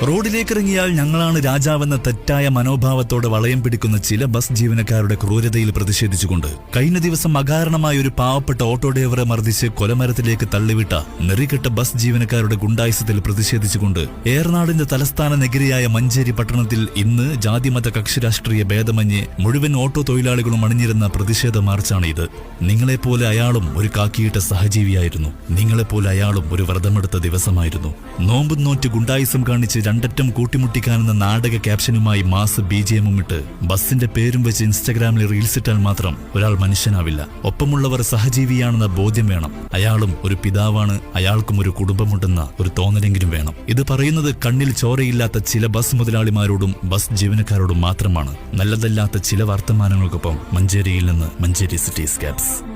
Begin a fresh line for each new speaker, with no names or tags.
റോഡിലേക്കിറങ്ങിയാൽ ഞങ്ങളാണ് രാജാവെന്ന തെറ്റായ മനോഭാവത്തോടെ വളയം പിടിക്കുന്ന ചില ബസ് ജീവനക്കാരുടെ ക്രൂരതയിൽ പ്രതിഷേധിച്ചുകൊണ്ട് കഴിഞ്ഞ ദിവസം അകാരണമായ ഒരു പാവപ്പെട്ട ഓട്ടോ ഡ്രൈവറെ മർദ്ദിച്ച് കൊലമരത്തിലേക്ക് തള്ളിവിട്ട നെറികെട്ട ബസ് ജീവനക്കാരുടെ ഗുണ്ടായുസത്തിൽ പ്രതിഷേധിച്ചുകൊണ്ട് ഏറനാടിന്റെ തലസ്ഥാന നഗരിയായ മഞ്ചേരി പട്ടണത്തിൽ ഇന്ന് ജാതിമത കക്ഷിരാഷ്ട്രീയ ഭേദമന്യേ മുഴുവൻ ഓട്ടോ തൊഴിലാളികളും അണിഞ്ഞിരുന്ന പ്രതിഷേധ മാർച്ചാണ് ഇത്. നിങ്ങളെപ്പോലെ അയാളും ഒരു കാക്കിയിട്ട സഹജീവിയായിരുന്നു. നിങ്ങളെപ്പോലെ അയാളും ഒരു വ്രതമെടുത്ത ദിവസമായിരുന്നു. നോമ്പും നോറ്റ് ഗുണ്ടായുസം കാണിച്ച് രണ്ടറ്റം കൂട്ടിമുട്ടിക്കാനെന്ന നാടക ക്യാപ്ഷനുമായി മാസ് BGM ഇട്ട് ബസിന്റെ പേരും വെച്ച് ഇൻസ്റ്റഗ്രാമിൽ റീൽസ് ഇട്ടാൽ മാത്രം ഒരാൾ മനുഷ്യനാവില്ല. ഒപ്പമുള്ളവർ സഹജീവിയാണെന്ന ബോധ്യം വേണം. അയാളും ഒരു പിതാവാണ്, അയാൾക്കും ഒരു കുടുംബമുണ്ടെന്ന ഒരു തോന്നലെങ്കിലും വേണം. ഇത് പറയുന്നത് കണ്ണിൽ ചോരയില്ലാത്ത ചില ബസ് മുതലാളിമാരോടും ബസ് ജീവനക്കാരോടും മാത്രമാണ്. നല്ലതല്ലാത്ത ചില വർത്തമാനങ്ങൾക്കൊപ്പം മഞ്ചേരിയിൽ നിന്ന് മഞ്ചേരി സിറ്റി സ്കാപ്സ്.